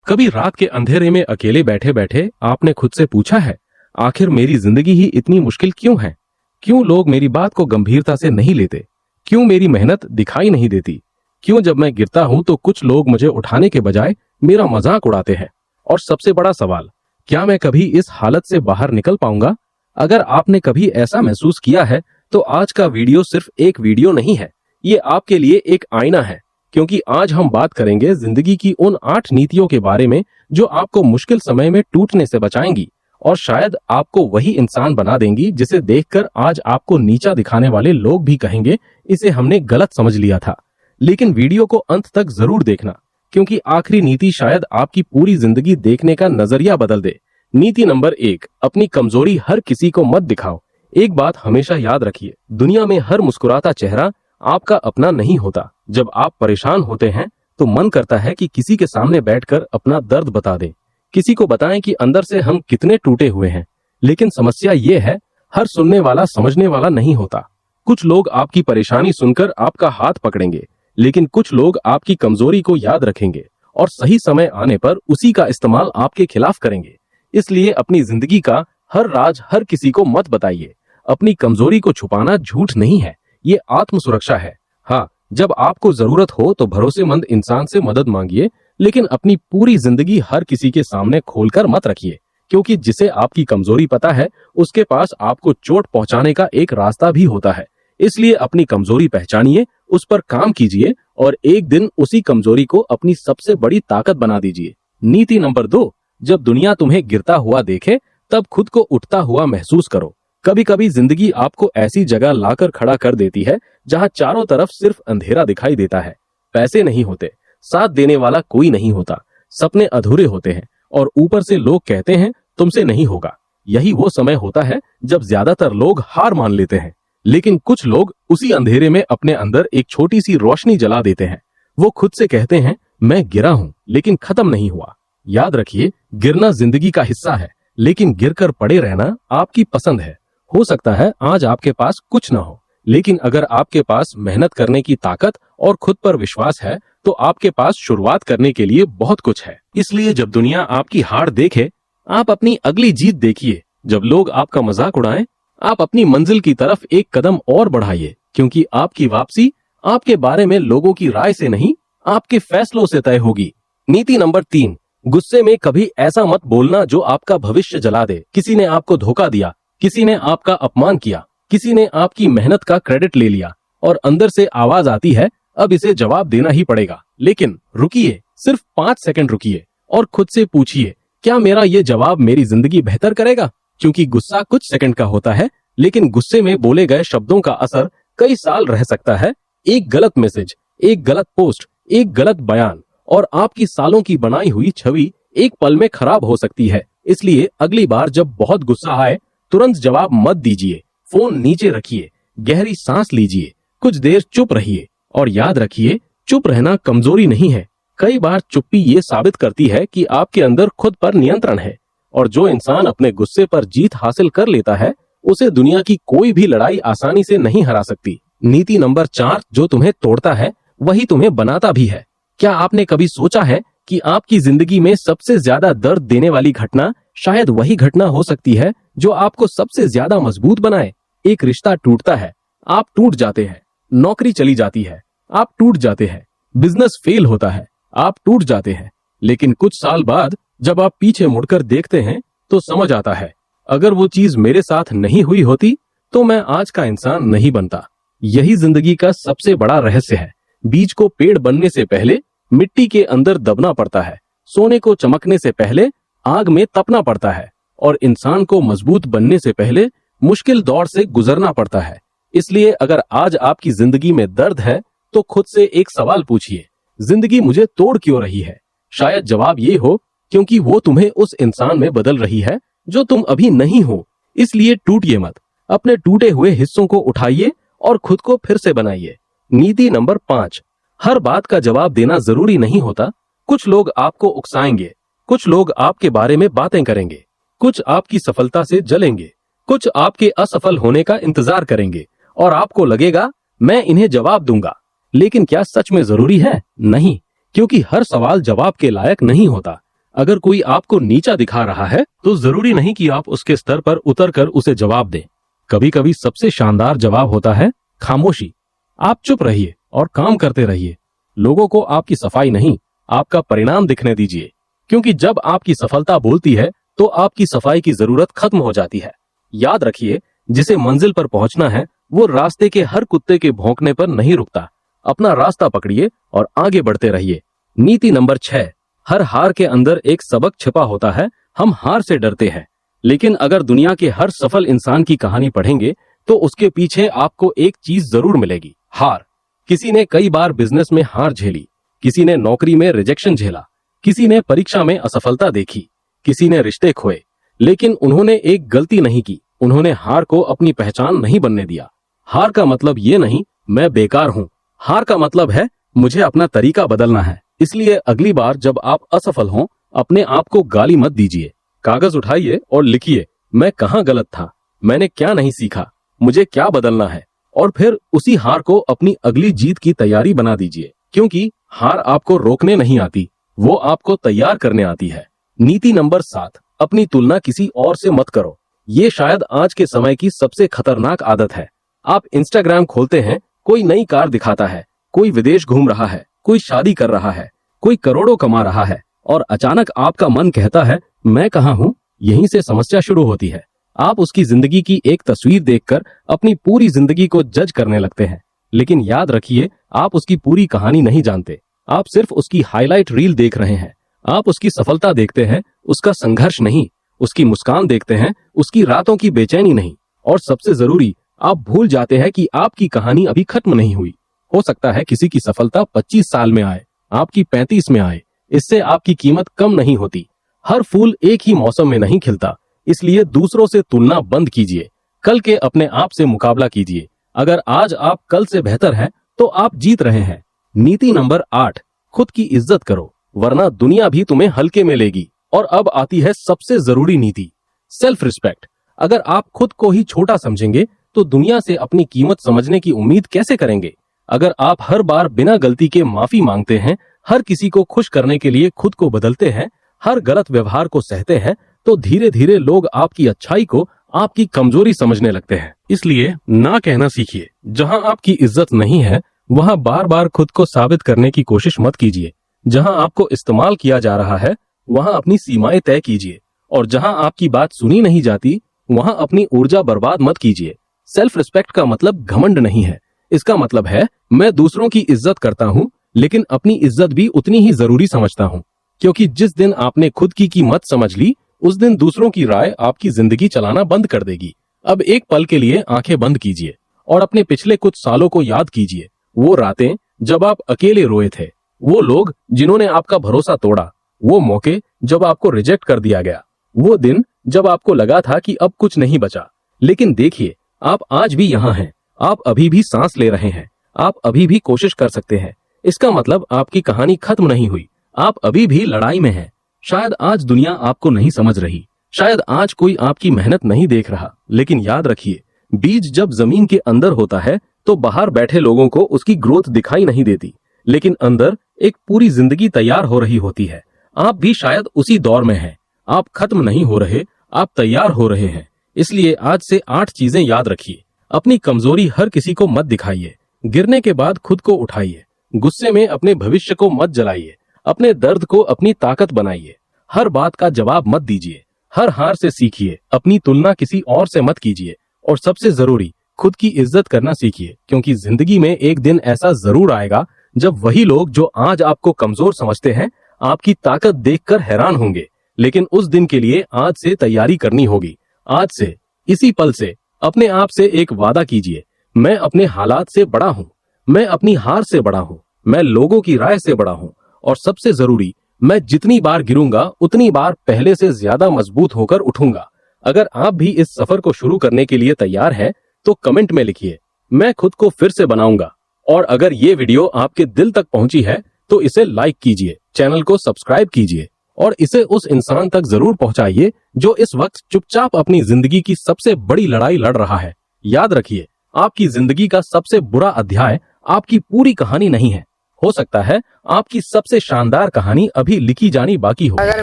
कभी रात के अंधेरे में अकेले बैठे बैठे आपने खुद से पूछा है, आखिर मेरी जिंदगी ही इतनी मुश्किल क्यों है? क्यों लोग मेरी बात को गंभीरता से नहीं लेते? क्यों मेरी मेहनत दिखाई नहीं देती? क्यों जब मैं गिरता हूं तो कुछ लोग मुझे उठाने के बजाय मेरा मजाक उड़ाते हैं? और सबसे बड़ा सवाल, क्या मैं कभी इस हालत से बाहर निकल पाऊंगा? अगर आपने कभी ऐसा महसूस किया है तो आज का वीडियो सिर्फ एक वीडियो नहीं है, ये आपके लिए एक आईना है। क्योंकि आज हम बात करेंगे जिंदगी की उन 8 नीतियों के बारे में जो आपको मुश्किल समय में टूटने से बचाएंगी और शायद आपको वही इंसान बना देंगी जिसे देखकर आज आपको नीचा दिखाने वाले लोग भी कहेंगे इसे हमने गलत समझ लिया था। लेकिन वीडियो को अंत तक जरूर देखना, क्योंकि आखिरी नीति शायद आपकी पूरी जिंदगी देखने का नजरिया बदल दे। नीति नंबर 1, अपनी कमजोरी हर किसी को मत दिखाओ। एक बात हमेशा याद रखिए, दुनिया में हर मुस्कुराता चेहरा आपका अपना नहीं होता। जब आप परेशान होते हैं तो मन करता है कि किसी के सामने बैठकर अपना दर्द बता दें, किसी को बताएं कि अंदर से हम कितने टूटे हुए हैं। लेकिन समस्या ये है, हर सुनने वाला समझने वाला नहीं होता। कुछ लोग आपकी परेशानी सुनकर आपका हाथ पकड़ेंगे, लेकिन कुछ लोग आपकी कमजोरी को याद रखेंगे और सही समय आने पर उसी का इस्तेमाल आपके खिलाफ करेंगे। इसलिए अपनी जिंदगी का हर राज हर किसी को मत बताइए। अपनी कमजोरी को छुपाना झूठ नहीं है, ये आत्म सुरक्षा है। हाँ, जब आपको जरूरत हो तो भरोसेमंद इंसान से मदद मांगिए, लेकिन अपनी पूरी जिंदगी हर किसी के सामने खोलकर मत रखिए, क्योंकि जिसे आपकी कमजोरी पता है उसके पास आपको चोट पहुंचाने का एक रास्ता भी होता है। इसलिए अपनी कमजोरी पहचानिए, उस पर काम कीजिए और एक दिन उसी कमजोरी को अपनी सबसे बड़ी ताकत बना दीजिए। नीति नंबर 2, जब दुनिया तुम्हें गिरता हुआ देखे तब खुद को उठता हुआ महसूस करो। कभी कभी जिंदगी आपको ऐसी जगह लाकर खड़ा कर देती है जहां चारों तरफ सिर्फ अंधेरा दिखाई देता है। पैसे नहीं होते, साथ देने वाला कोई नहीं होता, सपने अधूरे होते हैं और ऊपर से लोग कहते हैं तुमसे नहीं होगा। यही वो समय होता है जब ज्यादातर लोग हार मान लेते हैं, लेकिन कुछ लोग उसी अंधेरे में अपने अंदर एक छोटी सी रोशनी जला देते हैं। वो खुद से कहते हैं, मैं गिरा हूं लेकिन खत्म नहीं हुआ। याद रखिए, गिरना जिंदगी का हिस्सा है, लेकिन गिरकर पड़े रहना आपकी पसंद है। हो सकता है आज आपके पास कुछ ना हो, लेकिन अगर आपके पास मेहनत करने की ताकत और खुद पर विश्वास है तो आपके पास शुरुआत करने के लिए बहुत कुछ है। इसलिए जब दुनिया आपकी हार देखे, आप अपनी अगली जीत देखिए। जब लोग आपका मजाक उड़ाएं, आप अपनी मंजिल की तरफ एक कदम और बढ़ाइए, क्योंकि आपकी वापसी आपके बारे में लोगों की राय से नहीं, आपके फैसलों से तय होगी। नीति नंबर 3, गुस्से में कभी ऐसा मत बोलना जो आपका भविष्य जला दे। किसी ने आपको धोखा दिया, किसी ने आपका अपमान किया, किसी ने आपकी मेहनत का क्रेडिट ले लिया और अंदर से आवाज आती है अब इसे जवाब देना ही पड़ेगा। लेकिन रुकिए, सिर्फ 5 सेकंड रुकिए और खुद से पूछिए, क्या मेरा ये जवाब मेरी जिंदगी बेहतर करेगा? क्योंकि गुस्सा कुछ सेकंड का होता है, लेकिन गुस्से में बोले गए शब्दों का असर कई साल रह सकता है। एक गलत मैसेज, एक गलत पोस्ट, एक गलत बयान और आपकी सालों की बनाई हुई छवि एक पल में खराब हो सकती है। इसलिए अगली बार जब बहुत गुस्सा आए, तुरंत जवाब मत दीजिए। फोन नीचे रखिए, गहरी सांस लीजिए, कुछ देर चुप रहिए और याद रखिए, चुप रहना कमजोरी नहीं है। कई बार चुप्पी ये साबित करती है कि आपके अंदर खुद पर नियंत्रण है, और जो इंसान अपने गुस्से पर जीत हासिल कर लेता है उसे दुनिया की कोई भी लड़ाई आसानी से नहीं हरा सकती। नीति नंबर 4, जो तुम्हें तोड़ता है वही तुम्हें बनाता भी है। क्या आपने कभी सोचा है कि आपकी जिंदगी में सबसे ज्यादा दर्द देने वाली घटना शायद वही घटना हो सकती है जो आपको सबसे ज्यादा मजबूत बनाए? एक रिश्ता टूटता है, आप टूट जाते हैं। नौकरी चली जाती है, आप टूट जाते हैं। बिजनेस फेल होता है, आप टूट जाते हैं। लेकिन कुछ साल बाद जब आप पीछे मुड़कर देखते हैं तो समझ आता है, अगर वो चीज मेरे साथ नहीं हुई होती तो मैं आज का इंसान नहीं बनता। यही जिंदगी का सबसे बड़ा रहस्य है। बीज को पेड़ बनने से पहले मिट्टी के अंदर दबना पड़ता है, सोने को चमकने से पहले आग में तपना पड़ता है और इंसान को मजबूत बनने से पहले मुश्किल दौर से गुजरना पड़ता है। इसलिए अगर आज आपकी जिंदगी में दर्द है तो खुद से एक सवाल पूछिए, जिंदगी मुझे तोड़ क्यों रही है? शायद जवाब ये हो, क्योंकि वो तुम्हें उस इंसान में बदल रही है जो तुम अभी नहीं हो। इसलिए टूटिए मत, अपने टूटे हुए हिस्सों को उठाइए और खुद को फिर से बनाइए। नीति नंबर 5, हर बात का जवाब देना जरूरी नहीं होता। कुछ लोग आपको उकसाएंगे, कुछ लोग आपके बारे में बातें करेंगे, कुछ आपकी सफलता से जलेंगे, कुछ आपके असफल होने का इंतजार करेंगे और आपको लगेगा मैं इन्हें जवाब दूंगा। लेकिन क्या सच में जरूरी है? नहीं, क्योंकि हर सवाल जवाब के लायक नहीं होता। अगर कोई आपको नीचा दिखा रहा है तो जरूरी नहीं कि आप उसके स्तर पर उतरकर उसे जवाब दें। कभी कभी सबसे शानदार जवाब होता है खामोशी। आप चुप रहिए और काम करते रहिए। लोगों को आपकी सफाई नहीं, आपका परिणाम दिखने दीजिए, क्योंकि जब आपकी सफलता बोलती है तो आपकी सफाई की जरूरत खत्म हो जाती है। याद रखिए, जिसे मंजिल पर पहुंचना है वो रास्ते के हर कुत्ते के भौंकने पर नहीं रुकता। अपना रास्ता पकड़िए और आगे बढ़ते रहिए। नीति नंबर 6, हर हार के अंदर एक सबक छिपा होता है। हम हार से डरते हैं, लेकिन अगर दुनिया के हर सफल इंसान की कहानी पढ़ेंगे तो उसके पीछे आपको एक चीज जरूर मिलेगी, हार। किसी ने कई बार बिजनेस में हार झेली, किसी ने नौकरी में रिजेक्शन झेला, किसी ने परीक्षा में असफलता देखी, किसी ने रिश्ते खोए, लेकिन उन्होंने एक गलती नहीं की, उन्होंने हार को अपनी पहचान नहीं बनने दिया। हार का मतलब ये नहीं मैं बेकार हूं, हार का मतलब है मुझे अपना तरीका बदलना है। इसलिए अगली बार जब आप असफल हों, अपने आप को गाली मत दीजिए। कागज उठाइए और लिखिए, मैं कहाँ गलत था, मैंने क्या नहीं सीखा, मुझे क्या बदलना है, और फिर उसी हार को अपनी अगली जीत की तैयारी बना दीजिए। क्योंकि हार आपको रोकने नहीं आती, वो आपको तैयार करने आती है। नीति नंबर 7, अपनी तुलना किसी और से मत करो। ये शायद आज के समय की सबसे खतरनाक आदत है। आप इंस्टाग्राम खोलते हैं, कोई नई कार दिखाता है, कोई विदेश घूम रहा है, कोई शादी कर रहा है, कोई करोड़ों कमा रहा है, और अचानक आपका मन कहता है मैं कहाँ हूँ। यहीं से समस्या शुरू होती है। आप उसकी जिंदगी की एक तस्वीर देखकर अपनी पूरी जिंदगी को जज करने लगते हैं। लेकिन याद रखिए, आप उसकी पूरी कहानी नहीं जानते। आप सिर्फ उसकी हाईलाइट रील देख रहे हैं। आप उसकी सफलता देखते हैं, उसका संघर्ष नहीं। उसकी मुस्कान देखते हैं, उसकी रातों की बेचैनी नहीं। और सबसे जरूरी, आप भूल जाते हैं कि आपकी कहानी अभी खत्म नहीं हुई। हो सकता है किसी की सफलता 25 साल में आए, आपकी 35 में आए। इससे आपकी कीमत कम नहीं होती। हर फूल एक ही मौसम में नहीं खिलता। इसलिए दूसरों से तुलना बंद कीजिए। कल के अपने आप से मुकाबला कीजिए। अगर आज आप कल से बेहतर हैं, तो आप जीत रहे हैं। नीति नंबर 8, खुद की इज्जत करो, वरना दुनिया भी तुम्हें हल्के में लेगी। और अब आती है सबसे जरूरी नीति, सेल्फ रिस्पेक्ट। अगर आप खुद को ही छोटा समझेंगे तो दुनिया से अपनी कीमत समझने की उम्मीद कैसे करेंगे। अगर आप हर बार बिना गलती के माफी मांगते हैं, हर किसी को खुश करने के लिए खुद को बदलते हैं, हर गलत व्यवहार को सहते हैं, तो धीरे धीरे लोग आपकी अच्छाई को आपकी कमजोरी समझने लगते हैं। इसलिए ना कहना सीखिए। जहां आपकी इज्जत नहीं है, वहां बार बार खुद को साबित करने की कोशिश मत कीजिए। जहां आपको इस्तेमाल किया जा रहा है, वहां अपनी सीमाएं तय कीजिए। और जहां आपकी बात सुनी नहीं जाती, वहां अपनी ऊर्जा बर्बाद मत कीजिए। सेल्फ रिस्पेक्ट का मतलब घमंड नहीं है। इसका मतलब है मैं दूसरों की इज्जत करता हूँ, लेकिन अपनी इज्जत भी उतनी ही जरूरी समझता हूँ। क्योंकि जिस दिन आपने खुद की कीमत समझ ली, उस दिन दूसरों की राय आपकी जिंदगी चलाना बंद कर देगी। अब एक पल के लिए आंखें बंद कीजिए और अपने पिछले कुछ सालों को याद कीजिए। वो रातें जब आप अकेले रोए थे, वो लोग जिन्होंने आपका भरोसा तोड़ा, वो मौके जब आपको रिजेक्ट कर दिया गया, वो दिन जब आपको लगा था कि अब कुछ नहीं बचा। लेकिन देखिए, आप आज भी यहाँ हैं। आप अभी भी सांस ले रहे हैं। आप अभी भी कोशिश कर सकते हैं। इसका मतलब आपकी कहानी खत्म नहीं हुई। आप अभी भी लड़ाई में हैं। शायद आज दुनिया आपको नहीं समझ रही, शायद आज कोई आपकी मेहनत नहीं देख रहा, लेकिन याद रखिए, बीज जब जमीन के अंदर होता है तो बाहर बैठे लोगों को उसकी ग्रोथ दिखाई नहीं देती, लेकिन अंदर एक पूरी जिंदगी तैयार हो रही होती है। आप भी शायद उसी दौर में हैं। आप खत्म नहीं हो रहे, आप तैयार हो रहे हैं। इसलिए आज से 8 चीजें याद रखिए। अपनी कमजोरी हर किसी को मत दिखाइए। गिरने के बाद खुद को उठाइए। गुस्से में अपने भविष्य को मत जलाइए। अपने दर्द को अपनी ताकत बनाइए। हर बात का जवाब मत दीजिए। हर हार से सीखिए। अपनी तुलना किसी और से मत कीजिए। और सबसे जरूरी, खुद की इज्जत करना सीखिए, क्योंकि जिंदगी में एक दिन ऐसा जरूर आएगा जब वही लोग जो आज आपको कमजोर समझते हैं, आपकी ताकत देखकर हैरान होंगे। लेकिन उस दिन के लिए आज से तैयारी करनी होगी। आज से, इसी पल से अपने आप से एक वादा कीजिए, मैं अपने हालात से बड़ा हूँ, मैं अपनी हार से बड़ा हूँ, मैं लोगों की राय से बड़ा हूँ, और सबसे जरूरी, मैं जितनी बार गिरूंगा उतनी बार पहले से ज्यादा मजबूत होकर उठूंगा। अगर आप भी इस सफर को शुरू करने के लिए तैयार हैं, तो कमेंट में लिखिए, मैं खुद को फिर से बनाऊंगा। और अगर ये वीडियो आपके दिल तक पहुंची है तो इसे लाइक कीजिए, चैनल को सब्सक्राइब कीजिए और इसे उस इंसान तक जरूर पहुंचाइए जो इस वक्त चुपचाप अपनी जिंदगी की सबसे बड़ी लड़ाई लड़ रहा है। याद रखिए, आपकी जिंदगी का सबसे बुरा अध्याय आपकी पूरी कहानी नहीं है, हो सकता है आपकी सबसे शानदार कहानी अभी लिखी जानी बाकी हो। अगर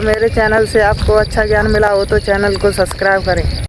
मेरे चैनल से आपको अच्छा ज्ञान मिला हो तो चैनल को सब्सक्राइब करें।